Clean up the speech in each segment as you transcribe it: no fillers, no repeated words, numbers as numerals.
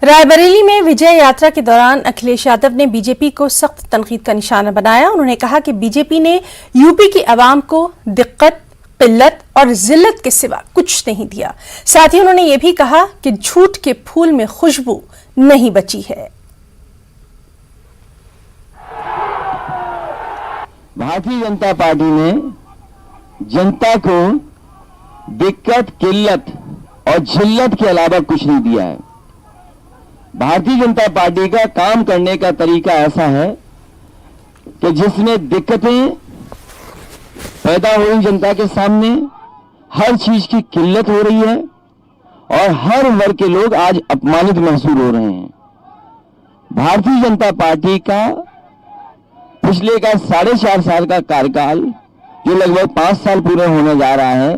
रायबरेली में विजय यात्रा के दौरान अखिलेश यादव ने बीजेपी को सख्त तनकीद का निशाना बनाया। उन्होंने कहा कि बीजेपी ने यूपी की आवाम को दिक्कत, किल्लत और जिल्लत के सिवा कुछ नहीं दिया। साथ ही उन्होंने ये भी कहा कि झूठ के फूल में खुशबू नहीं बची है। भारतीय जनता पार्टी ने जनता को दिक्कत, किल्लत और जिल्लत के अलावा कुछ नहीं दिया है। भारतीय जनता पार्टी का काम करने का तरीका ऐसा है कि जिसमें दिक्कतें पैदा हो रही जनता के सामने, हर चीज की किल्लत हो रही है और हर वर्ग के लोग आज अपमानित महसूस हो रहे हैं। भारतीय जनता पार्टी का पिछले का 4.5 साल का कार्यकाल, जो लगभग 5 साल पूरे होने जा रहा है,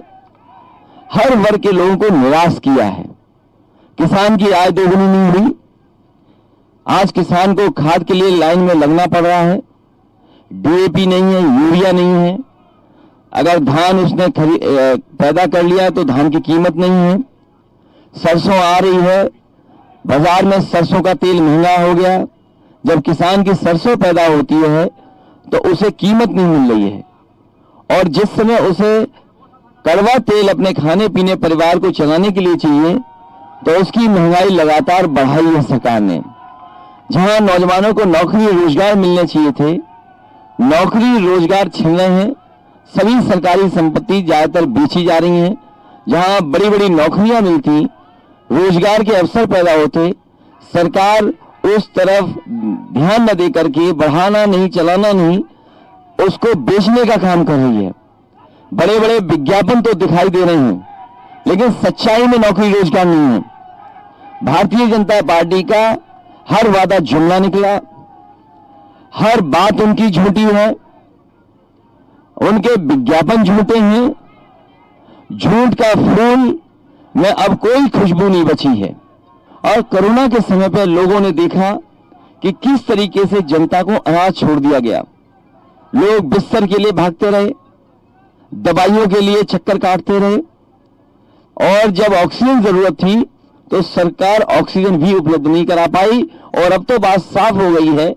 हर वर्ग के लोगों को निराश किया है। किसान की आय दोगुनी नहीं हुई। आज किसान को खाद के लिए लाइन में लगना पड़ रहा है। डीएपी नहीं है, यूरिया नहीं है। अगर धान उसने पैदा कर लिया तो धान की कीमत नहीं है। सरसों आ रही है, बाजार में सरसों का तेल महंगा हो गया। जब किसान की सरसों पैदा होती है तो उसे कीमत नहीं मिल रही है और जिस समय उसे कड़वा तेल अपने खाने पीने परिवार को चलाने के लिए चाहिए तो उसकी महंगाई लगातार बढ़ाई है सरकार ने। जहां नौजवानों को नौकरी रोजगार मिलने चाहिए थे, नौकरी रोजगार छिन रहे हैं। सभी सरकारी संपत्ति ज्यादातर बेची जा रही हैं। जहां बड़ी बड़ी नौकरियां मिलती, रोजगार के अवसर पैदा होते, सरकार उस तरफ ध्यान न देकर के बढ़ाना नहीं, चलाना नहीं, उसको बेचने का काम कर रही है। बड़े बड़े विज्ञापन तो दिखाई दे रहे हैं, लेकिन सच्चाई में नौकरी रोजगार नहीं है। भारतीय जनता पार्टी का हर वादा जुमला निकला, हर बात उनकी झूठी है, उनके विज्ञापन झूठे हैं। झूठ का फूल में अब कोई खुशबू नहीं बची है। और कोरोना के समय पर लोगों ने देखा कि किस तरीके से जनता को अनाज छोड़ दिया गया। लोग बिस्तर के लिए भागते रहे, दवाइयों के लिए चक्कर काटते रहे और जब ऑक्सीजन जरूरत थी तो सरकार ऑक्सीजन भी उपलब्ध नहीं करा पाई। और अब तो बात साफ हो गई है,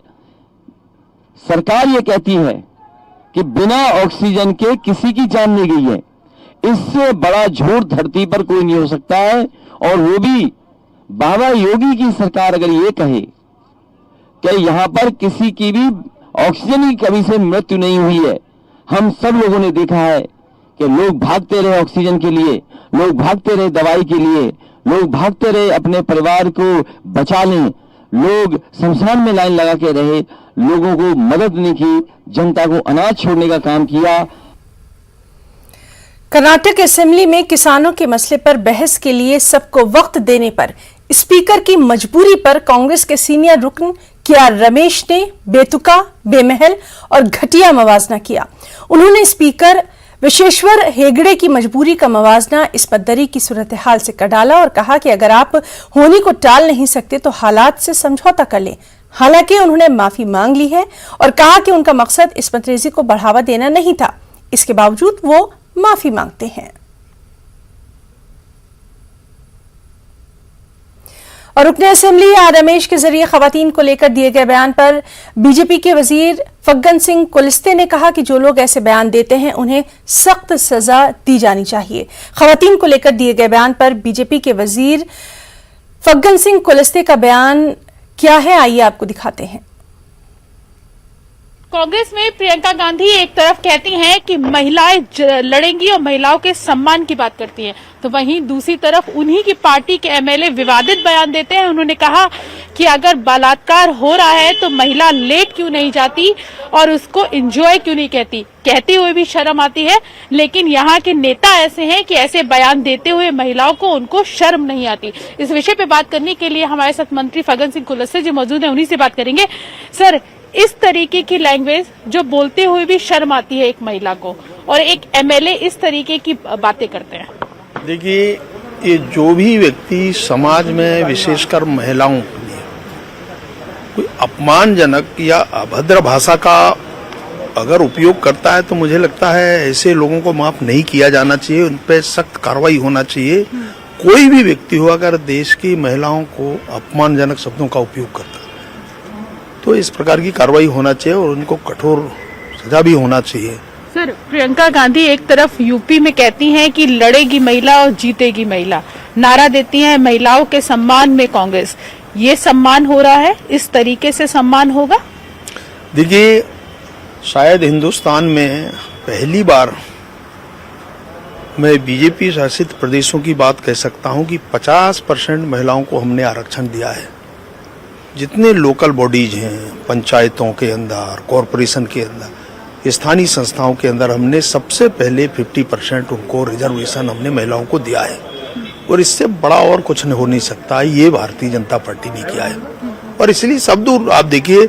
सरकार ये कहती है कि बिना ऑक्सीजन के किसी की जान नहीं गई है। इससे बड़ा झूठ धरती पर कोई नहीं हो सकता है। और वो भी बाबा योगी की सरकार अगर ये कहे कि यहां पर किसी की भी ऑक्सीजन की कमी से मृत्यु नहीं हुई है। हम सब लोगों ने देखा है कि लोग भागते रहे ऑक्सीजन के लिए, लोग भागते रहे दवाई के लिए, लोग भागते रहे अपने परिवार को बचा लें, लोग शमशान में लाइन लगा के रहे, लोगों को मदद नहीं की, जनता को अनाज छोड़ने का काम किया। कर्नाटक असेंबली में किसानों के मसले पर बहस के लिए सबको वक्त देने पर स्पीकर की मजबूरी पर कांग्रेस के सीनियर रुकन के.आर. रमेश ने बेतुका, बेमहल और घटिया मवाजना किया। उन्होंने स्पीकर विशेश्वर हेगड़े की मजबूरी का मवाजना इस पद्दरी की सूरत हाल से कर डाला और कहा कि अगर आप होनी को टाल नहीं सकते तो हालात से समझौता कर लें। हालांकि उन्होंने माफी मांग ली है और कहा कि उनका मकसद इस्मत रेजी को बढ़ावा देना नहीं था। इसके बावजूद वो माफी मांगते हैं। और रुकने असेंबली आर रमेश के जरिए खवातीन को लेकर दिए गए बयान पर बीजेपी के वजीर फग्गन सिंह कुलस्ते ने कहा कि जो लोग ऐसे बयान देते हैं उन्हें सख्त सजा दी जानी चाहिए। खवातीन को लेकर दिए गए बयान पर बीजेपी के वजीर फग्गन सिंह कुलस्ते का बयान क्या है, आइए आपको दिखाते हैं। कांग्रेस में प्रियंका गांधी एक तरफ कहती हैं कि महिलाएं लड़ेंगी और महिलाओं के सम्मान की बात करती हैं, तो वहीं दूसरी तरफ उन्हीं की पार्टी के एमएलए विवादित बयान देते हैं। उन्होंने कहा कि अगर बलात्कार हो रहा है तो महिला लेट क्यों नहीं जाती और उसको एंजॉय क्यों नहीं कहते हुए भी शर्म आती है। लेकिन यहाँ के नेता ऐसे हैं कि ऐसे बयान देते हुए महिलाओं को उनको शर्म नहीं आती। इस विषय पे बात करने के लिए हमारे साथ मंत्री फग्गन सिंह कुलस्ते जो मौजूद है, उन्हीं से बात करेंगे। सर, इस तरीके की लैंग्वेज जो बोलते हुए भी शर्म आती है एक महिला को, और एक एमएलए इस तरीके की बातें करते हैं। देखिए, ये जो भी व्यक्ति समाज में विशेषकर महिलाओं के लिए कोई अपमानजनक या अभद्र भाषा का अगर उपयोग करता है तो मुझे लगता है ऐसे लोगों को माफ नहीं किया जाना चाहिए, उन पर सख्त कार्रवाई होना चाहिए कोई भी व्यक्ति हो अगर देश की महिलाओं को अपमानजनक शब्दों का उपयोग करता तो इस प्रकार की कार्रवाई होना चाहिए और उनको कठोर सजा भी होना चाहिए। सर, प्रियंका गांधी एक तरफ यूपी में कहती हैं कि लड़ेगी महिला और जीतेगी महिला, नारा देती हैं महिलाओं के सम्मान में कांग्रेस। ये सम्मान हो रहा है? इस तरीके से सम्मान होगा? देखिए, शायद हिंदुस्तान में पहली बार मैं बीजेपी शासित प्रदेशों की बात कह सकता हूं कि 50% महिलाओं को हमने आरक्षण दिया है। जितने लोकल बॉडीज हैं, पंचायतों के अंदर, कॉरपोरेशन के अंदर, स्थानीय संस्थाओं के अंदर हमने सबसे पहले 50% उनको रिजर्वेशन हमने महिलाओं को दिया है और इससे बड़ा और कुछ हो नहीं सकता। ये भारतीय जनता पार्टी ने किया है और इसलिए सब दूर आप देखिए,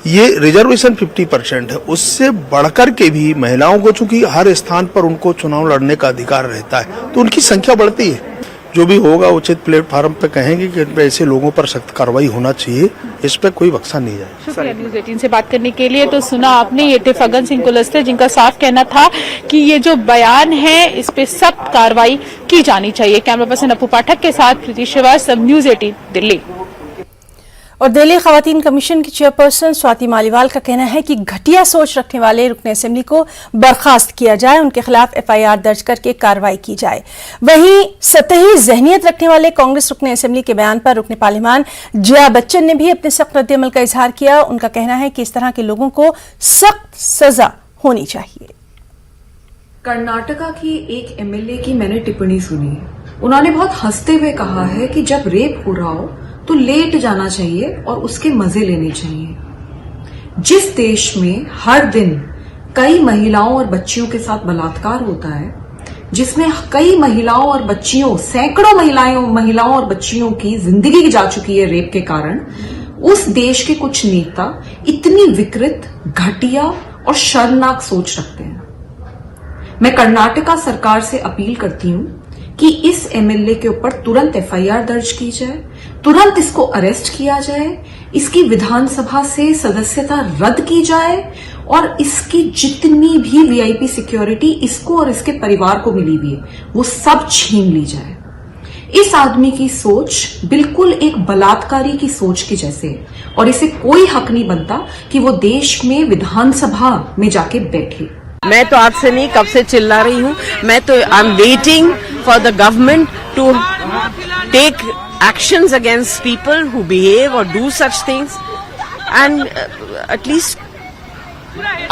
ये रिजर्वेशन 50% है, उससे बढ़कर के भी महिलाओं को चूंकि हर स्थान पर उनको चुनाव लड़ने का अधिकार रहता है तो उनकी संख्या बढ़ती है। जो भी होगा उचित प्लेटफॉर्म पे कहेंगे कि ऐसे लोगों पर सख्त कार्रवाई होना चाहिए, इस पे कोई बख्शा नहीं जाए। शुक्रिया न्यूज़ 18 से बात करने के लिए। तो सुना आपने, ये थे फग्गन सिंह कुलस्ते, जिनका साफ कहना था कि ये जो बयान है इस पे सख्त कार्रवाई की जानी चाहिए। कैमरा पर्सन अपू पाठक के साथ प्रीति श्रीवास्तव, न्यूज़ 18 दिल्ली। और दिल्ली खवातीन कमीशन की चेयरपर्सन स्वाति मालीवाल का कहना है कि घटिया सोच रखने वाले रुकन असेंबली को बर्खास्त किया जाए, उनके खिलाफ FIR दर्ज करके कार्रवाई की जाए। वहीं सतही जहनियत रखने वाले कांग्रेस रुकन असेंबली के बयान पर रुकन पार्लियामान जया बच्चन ने भी अपने सख्त रद्द-ए-अमल का इजहार किया। उनका कहना है कि इस तरह के लोगों को सख्त सजा होनी चाहिए। कर्नाटका की एक MLA की मैंने टिप्पणी सुनी। उन्होंने बहुत हंसते हुए कहा है कि जब रेप हो रहा हो तो लेट जाना चाहिए और उसके मजे लेने चाहिए। जिस देश में हर दिन कई महिलाओं और बच्चियों के साथ बलात्कार होता है, जिसमें कई महिलाओं और बच्चियों, सैकड़ों महिलाओं और बच्चियों की जिंदगी जा चुकी है रेप के कारण, उस देश के कुछ नेता इतनी विकृत, घटिया और शर्मनाक सोच रखते हैं। मैं कर्नाटका सरकार से अपील करती हूं कि इस MLA के ऊपर तुरंत FIR दर्ज की जाए, तुरंत इसको अरेस्ट किया जाए, इसकी विधानसभा से सदस्यता रद्द की जाए और इसकी जितनी भी VIP सिक्योरिटी इसको और इसके परिवार को मिली हुई है वो सब छीन ली जाए। इस आदमी की सोच बिल्कुल एक बलात्कारी की सोच के जैसे है और इसे कोई हक नहीं बनता कि वो देश में विधानसभा में जाके बैठे। मैं तो आज से नहीं, कब से चिल्ला रही हूँ। मैं तो I am waiting for the government to take actions against people who behave or do such things and at least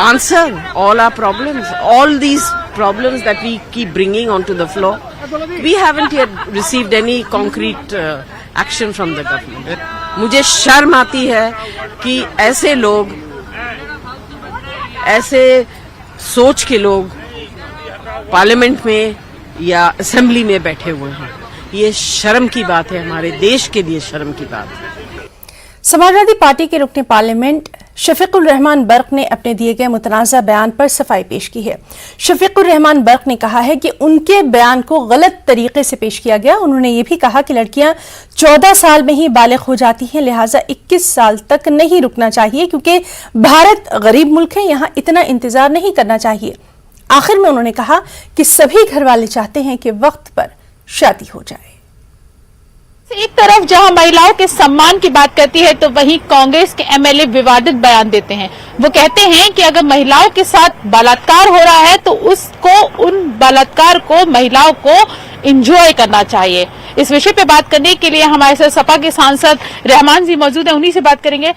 answer all our problems, all these problems that we keep bringing onto the floor. We haven't yet received any concrete action from the government. मुझे शर्म आती है कि ऐसे लोग, ऐसे सोच के लोग पार्लियामेंट में या असेंबली में बैठे हुए हैं। ये शर्म की बात है, हमारे देश के लिए शर्म की बात है। समाजवादी पार्टी के रुकने पार्लियामेंट शफीकुर रहमान बर्क ने अपने दिए गए मुतनाज़ा बयान पर सफाई पेश की है। शफीकुर रहमान बर्क ने कहा है कि उनके बयान को गलत तरीके से पेश किया गया। उन्होंने ये भी कहा कि लड़कियां 14 साल में ही बालिग हो जाती हैं, लिहाजा 21 साल तक नहीं रुकना चाहिए क्योंकि भारत गरीब मुल्क है, यहाँ इतना इंतजार नहीं करना चाहिए। आखिर में उन्होंने कहा कि सभी घर वाले चाहते हैं कि वक्त पर शादी हो जाए। एक तरफ जहां महिलाओं के सम्मान की बात करती है तो वहीं कांग्रेस के MLA विवादित बयान देते हैं। वो कहते हैं कि अगर महिलाओं के साथ बलात्कार हो रहा है तो उसको, उन बलात्कार को महिलाओं को एंजॉय करना चाहिए। इस विषय पे बात करने के लिए हमारे साथ सपा के सांसद रहमान जी मौजूद है, उन्हीं से बात करेंगे।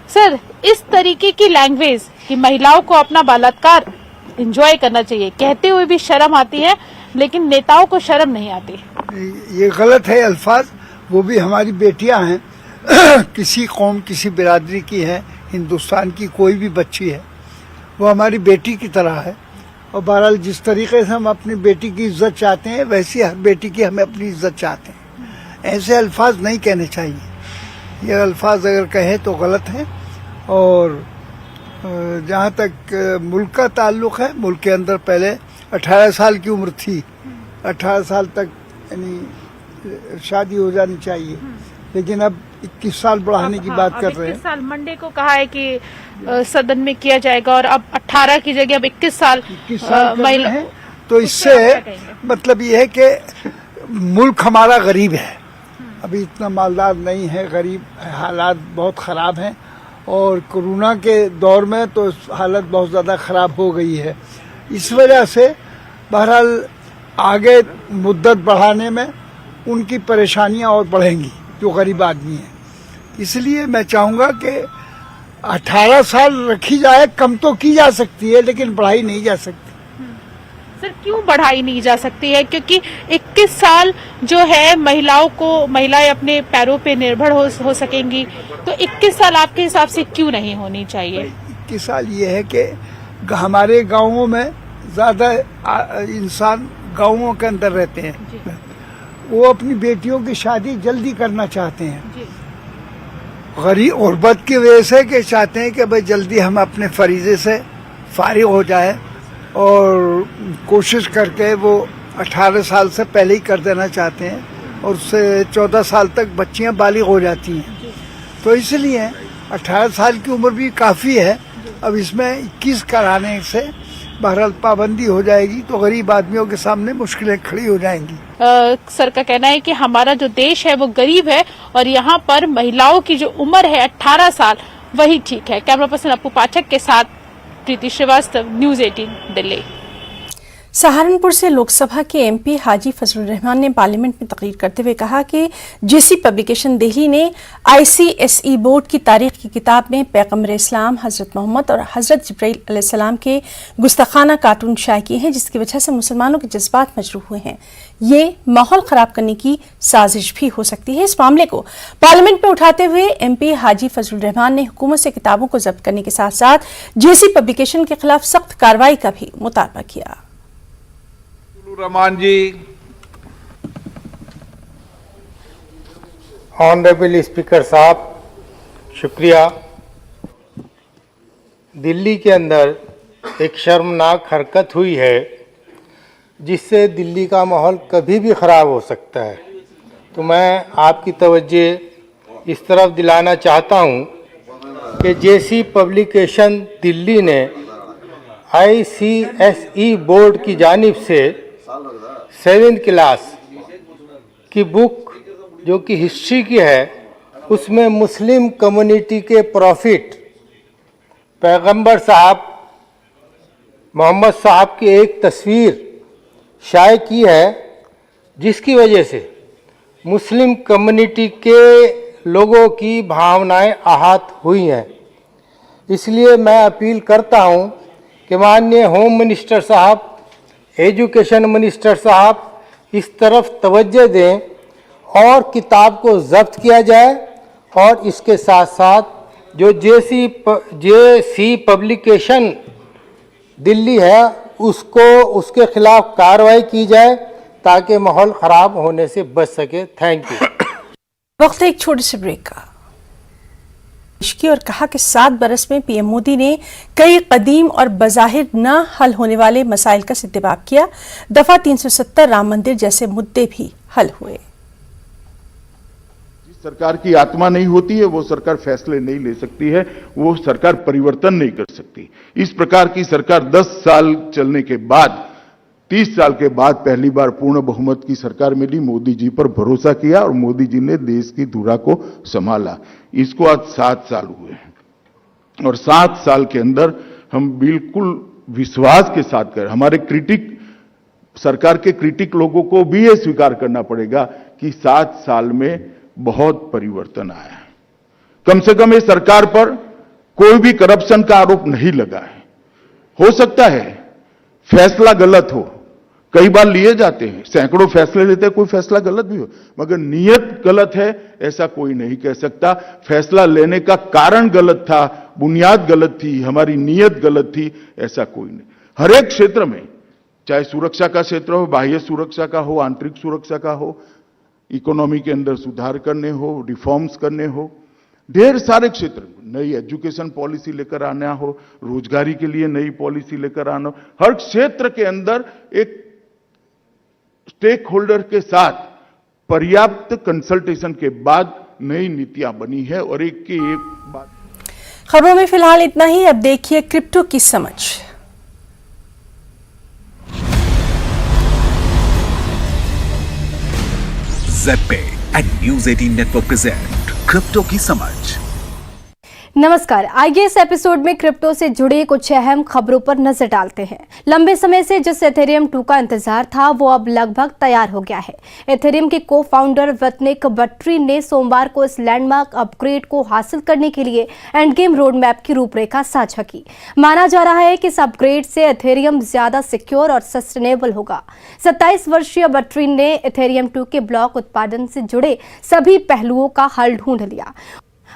सर, इस तरीके की लैंग्वेज कि महिलाओं को अपना बलात्कार एंजॉय करना चाहिए, कहते हुए भी शर्म आती है, लेकिन नेताओं को शर्म नहीं आती। ये गलत है अल्फाज। वो भी हमारी बेटियां हैं किसी कौम, किसी बिरादरी की है, हिंदुस्तान की कोई भी बच्ची है, वो हमारी बेटी की तरह है। और बहरहाल जिस तरीके से हम अपनी बेटी की इज्जत चाहते हैं वैसी हर बेटी की हमें अपनी इज्जत चाहते हैं। ऐसे अल्फाज नहीं कहने चाहिए। ये अल्फाज अगर कहे तो गलत है। और जहाँ तक मुल्क का ताल्लुक है, मुल्क के अंदर पहले 18 साल की उम्र थी, 18 साल तक यानी शादी हो जानी चाहिए, लेकिन अब 21 साल बढ़ाने की बात कर रहे हैं। 21 साल मंडे को कहा है कि सदन में किया जाएगा और अब 18 की जगह अब 21 साल महिला है। तो इससे मतलब ये है कि मुल्क हमारा गरीब है, अभी इतना मालदार नहीं है, गरीब हालात बहुत ख़राब हैं और कोरोना के दौर में तो हालत बहुत ज़्यादा ख़राब हो गई है। इस वजह से बहरहाल आगे मुद्दत बढ़ाने में उनकी परेशानियां और बढ़ेंगी जो गरीब आदमी है। इसलिए मैं चाहूँगा कि 18 साल रखी जाए, कम तो की जा सकती है लेकिन बढ़ाई नहीं जा सकती। सर क्यों बढ़ाई नहीं जा सकती है? क्योंकि 21 साल जो है महिलाएं अपने पैरों पे निर्भर हो सकेंगी, तो 21 साल आपके हिसाब से क्यों नहीं होनी चाहिए? 21 साल ये है कि हमारे गांवों में ज्यादा इंसान गांवों के अंदर रहते हैं, वो अपनी बेटियों की शादी जल्दी करना चाहते हैं, गरीब गुर्बत की वजह से कि चाहते हैं कि भाई जल्दी हम अपने फरीजे से फारिग हो जाए और कोशिश करके वो 18 साल से पहले ही कर देना चाहते हैं और उससे 14 साल तक बच्चियां बालिग हो जाती हैं। तो इसलिए 18 साल की उम्र भी काफ़ी है। अब इसमें 21 कराने से बहरहाल पाबंदी हो जाएगी तो गरीब आदमियों के सामने मुश्किलें खड़ी हो जाएंगी। सर का कहना है कि हमारा जो देश है वो गरीब है और यहाँ पर महिलाओं की जो उम्र है 18 साल वही ठीक है। कैमरा पर्सन अपू पाठक के साथ प्रीति श्रीवास्तव, न्यूज़ 18 दिल्ली। सहारनपुर से लोकसभा के एमपी हाजी फजलुर रहमान ने पार्लियामेंट में तकरीर करते हुए कहा कि जेसी पब्लिकेशन दिल्ली ने आईसीएसई बोर्ड की तारीख की किताब में पैगंबर इस्लाम हजरत मोहम्मद और हजरत जिब्राइल अलैहिस्सलाम के गुस्ताखाना कार्टून शाये किए हैं, जिसकी वजह से मुसलमानों के जज्बात मजरूह हुए हैं। ये माहौल खराब करने की साजिश भी हो सकती है। इस मामले को पार्लियामेंट में उठाते हुए एमपी हाजी फजलुर रहमान ने हुकूमत से किताबों को जब्त करने के साथ साथ जेसी पब्लिकेशन के खिलाफ सख्त कार्रवाई का भी मुतालबा किया। रहमान जी। ऑनरेबल स्पीकर साहब, शुक्रिया। दिल्ली के अंदर एक शर्मनाक हरकत हुई है जिससे दिल्ली का माहौल कभी भी ख़राब हो सकता है। तो मैं आपकी तवज्जो इस तरफ दिलाना चाहता हूँ कि जेसी पब्लिकेशन दिल्ली ने आईसीएसई बोर्ड की जानिब से 7th क्लास की बुक जो कि हिस्ट्री की है, उसमें मुस्लिम कम्युनिटी के प्रॉफिट पैगंबर साहब मोहम्मद साहब की एक तस्वीर शाये की है, जिसकी वजह से मुस्लिम कम्युनिटी के लोगों की भावनाएं आहत हुई हैं। इसलिए मैं अपील करता हूं कि माननीय होम मिनिस्टर साहब, एजुकेशन मिनिस्टर साहब इस तरफ तवज्जो दें और किताब को जब्त किया जाए और इसके साथ साथ जो जेसी पब्लिकेशन दिल्ली है उसके खिलाफ कार्रवाई की जाए ताकि माहौल ख़राब होने से बच सके। Thank you. वक्त एक छोटे से ब्रेक का और कहा कि 7 बरस में पीएम मोदी ने कई कदीम और बज़ाहिर न हल होने वाले मसाइल का सिद्दबाब किया। दफा 370 राम मंदिर जैसे मुद्दे भी हल हुए। जिस सरकार की आत्मा नहीं होती है वो सरकार फैसले नहीं ले सकती है, वो सरकार परिवर्तन नहीं कर सकती। इस प्रकार की सरकार 10 साल चलने के बाद 30 साल के बाद पहली बार पूर्ण बहुमत की सरकार मिली। मोदी जी पर भरोसा किया और मोदी जी ने देश की धुरा को संभाला। इसको आज 7 साल हुए हैं और 7 साल के अंदर हम बिल्कुल विश्वास के साथ कर, हमारे सरकार के क्रिटिक लोगों को भी यह स्वीकार करना पड़ेगा कि 7 साल में बहुत परिवर्तन आया है। कम से कम इस सरकार पर कोई भी करप्शन का आरोप नहीं लगा है। हो सकता है फैसला गलत हो, कई बार लिए जाते हैं, सैकड़ों फैसले लेते हैं, कोई फैसला गलत भी हो, मगर नीयत गलत है ऐसा कोई नहीं कह सकता। फैसला लेने का कारण गलत था, बुनियाद गलत थी, हमारी नीयत गलत थी, ऐसा कोई नहीं। हर एक क्षेत्र में, चाहे सुरक्षा का क्षेत्र हो, बाह्य सुरक्षा का हो, आंतरिक सुरक्षा का हो, इकोनॉमी के अंदर सुधार करने हो, रिफॉर्म्स करने हो, ढेर सारे क्षेत्र, नई एजुकेशन पॉलिसी लेकर आना हो, रोजगारी के लिए नई पॉलिसी लेकर आना हो, हर क्षेत्र के अंदर एक स्टेक होल्डर के साथ पर्याप्त कंसल्टेशन के बाद नई नीतियां बनी है। और एक की एक बात। खबरों में फिलहाल इतना ही। अब देखिए क्रिप्टो की समझ। ZebPay and News 18 network present crypto की समझ। नमस्कार, आइए इस एपिसोड में क्रिप्टो से जुड़ी कुछ अहम खबरों पर नजर डालते हैं। लंबे समय से जिस एथेरियम 2 का इंतजार था वो अब लगभग तैयार हो गया है। एथेरियम के को फाउंडर वितनिक बट्री ने सोमवार को इस लैंडमार्क अपग्रेड को हासिल करने के लिए एंड गेम रोड मैप की रूपरेखा साझा की। माना जा रहा है कि इस अपग्रेड से एथेरियम ज्यादा सिक्योर और सस्टेनेबल होगा। 27 वर्षीय बट्री ने एथेरियम 2 के ब्लॉक उत्पादन से जुड़े सभी पहलुओं का हल ढूंढ लिया।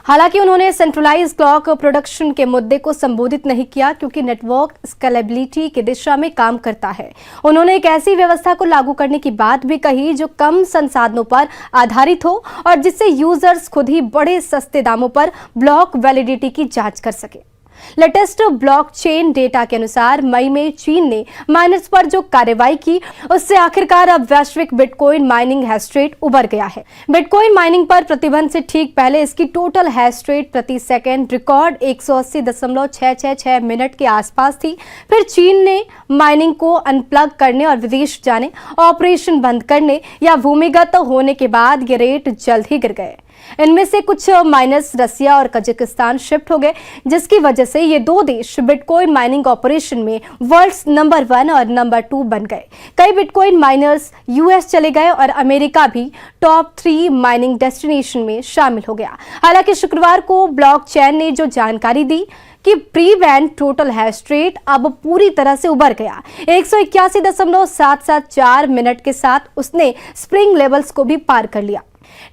हालांकि उन्होंने सेंट्रलाइज्ड ब्लॉक प्रोडक्शन के मुद्दे को संबोधित नहीं किया क्योंकि नेटवर्क स्केलेबिलिटी की दिशा में काम करता है। उन्होंने एक ऐसी व्यवस्था को लागू करने की बात भी कही जो कम संसाधनों पर आधारित हो और जिससे यूजर्स खुद ही बड़े सस्ते दामों पर ब्लॉक वैलिडिटी की जांच कर सके। लेटेस्ट ब्लॉकचेन डेटा के अनुसार मई में चीन ने माइनर्स पर जो कार्रवाई की उससे आखिरकार अब वैश्विक बिटकॉइन माइनिंग हैश रेट उभर गया है। बिटकॉइन माइनिंग पर प्रतिबंध से ठीक पहले इसकी टोटल हैश रेट प्रति सेकंड रिकॉर्ड 180.666 मिनट के आसपास थी। फिर चीन ने माइनिंग को अनप्लग करने और विदेश जाने, ऑपरेशन बंद करने या भूमिगत होने के बाद ये रेट जल्द ही गिर गए। इनमें से कुछ माइनर्स रसिया और कजाकिस्तान शिफ्ट हो गए, जिसकी वजह से ये दो देश बिटकॉइन माइनिंग ऑपरेशन में वर्ल्ड्स नंबर 1 और नंबर 2 बन गए। कई बिटकॉइन माइनर्स यूएस चले गए और अमेरिका भी टॉप 3 माइनिंग डेस्टिनेशन में शामिल हो गया। हालांकि शुक्रवार को ब्लॉकचेन ने जो जानकारी दी कि pre ban total hash rate अब पूरी तरह से उभर गया। 181.774 मिनट के साथ उसने स्प्रिंग लेवल्स को भी पार कर लिया।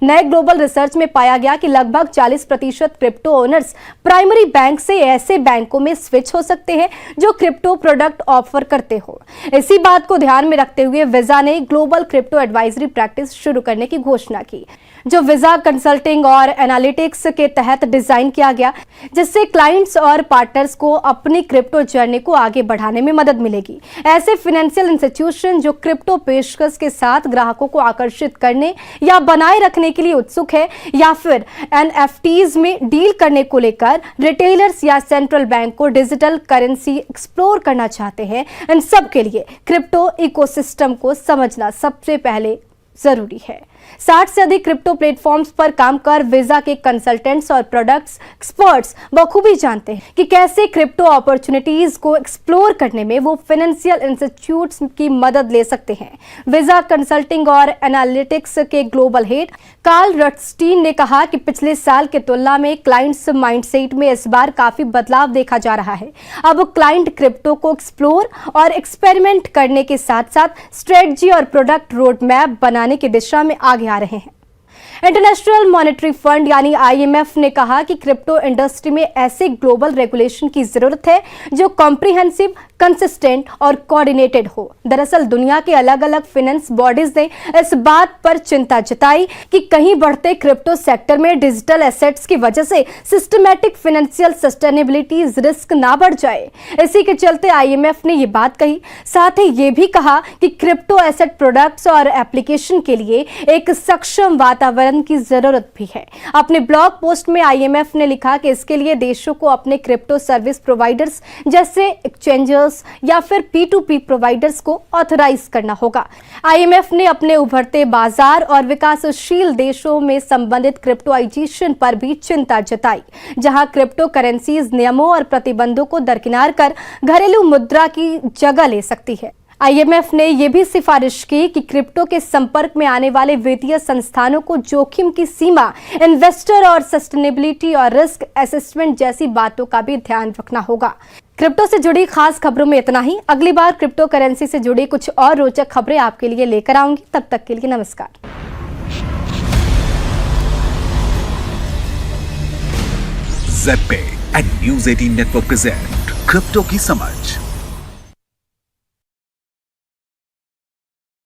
नए ग्लोबल रिसर्च में पाया गया कि लगभग 40% क्रिप्टो ओनर्स प्राइमरी बैंक से ऐसे बैंकों में स्विच हो सकते हैं जो क्रिप्टो प्रोडक्ट ऑफर करते हो। इसी बात को ध्यान में रखते हुए वीजा ने ग्लोबल क्रिप्टो एडवाइजरी प्रैक्टिस शुरू करने की घोषणा की, जो वीजा कंसल्टिंग और एनालिटिक्स के तहत डिजाइन किया गया, जिससे क्लाइंट्स और पार्टनर्स को अपनी क्रिप्टो जर्नी को आगे बढ़ाने में मदद मिलेगी। ऐसे फाइनेंशियल इंस्टीट्यूशन जो क्रिप्टो पेशकश के साथ ग्राहकों को आकर्षित करने या बनाए रखने के लिए उत्सुक है या फिर एनएफटीज में डील करने को लेकर रिटेलर्स या सेंट्रल बैंक को डिजिटल करेंसी एक्सप्लोर करना चाहते हैं, इन सब के लिए क्रिप्टो इकोसिस्टम को समझना सबसे पहले जरूरी है। 60 से अधिक क्रिप्टो प्लेटफॉर्म्स पर काम कर वीजा के कंसल्टेंट्स और प्रोडक्ट्स एक्सपर्ट्स बखूबी जानते हैं कि कैसे क्रिप्टो अपॉर्चुनिटीज को एक्सप्लोर करने में वो फाइनेंशियल इंस्टीट्यूट्स की मदद ले सकते हैं। वीजा कंसल्टिंग और एनालिटिक्स के ग्लोबल हेड कार्ल रटस्टीन ने कहा कि पिछले साल के तुलना में क्लाइंट्स माइंडसेट में इस बार काफी बदलाव देखा जा रहा है। अब क्लाइंट क्रिप्टो को एक्सप्लोर और एक्सपेरिमेंट करने के साथ साथ स्ट्रेटजी और प्रोडक्ट रोड मैप बनाने की दिशा में आगे आ रहे हैं। इंटरनेशनल मॉनेटरी फंड यानी आईएमएफ ने कहा कि क्रिप्टो इंडस्ट्री में ऐसे ग्लोबल रेगुलेशन की जरूरत है जो कॉम्प्रिहेंसिव, कंसिस्टेंट और कोऑर्डिनेटेड हो। दरअसल दुनिया के अलग अलग फाइनेंस बॉडीज ने इस बात पर चिंता जताई कि कहीं बढ़ते क्रिप्टो सेक्टर में डिजिटल एसेट्स की वजह से सिस्टमैटिक फाइनेंशियल सस्टेनेबिलिटी रिस्क ना बढ़ जाए। इसी के चलते आईएमएफ ने ये बात कही। साथ ही ये भी कहा कि क्रिप्टो एसेट प्रोडक्ट्स और एप्लीकेशन के लिए एक सक्षम वातावरण की जरूरत भी है। अपने ब्लॉग पोस्ट में आईएमएफ ने लिखा कि इसके लिए देशों को अपने क्रिप्टो सर्विस प्रोवाइडर्स जैसे एक्सचेंजर्स या फिर P2P प्रोवाइडर्स को ऑथराइज करना होगा। आईएमएफ ने अपने उभरते बाजार और विकासशील देशों में संबंधित क्रिप्टोआइजेशन पर भी चिंता जताई, जहां क्रिप्टो करेंसीज नियमों और प्रतिबंधों को दरकिनार कर घरेलू मुद्रा की जगह ले सकती है। आईएमएफ ने यह भी सिफारिश की कि क्रिप्टो के संपर्क में आने वाले वित्तीय संस्थानों को जोखिम की सीमा, इन्वेस्टर और सस्टेनेबिलिटी और रिस्क असेसमेंट जैसी बातों का भी ध्यान रखना होगा। क्रिप्टो से जुड़ी खास खबरों में इतना ही। अगली बार क्रिप्टो करेंसी से जुड़ी कुछ और रोचक खबरें आपके लिए लेकर आऊंगी। तब तक के लिए नमस्कार। ZebPay and News 18 network present crypto की समझ।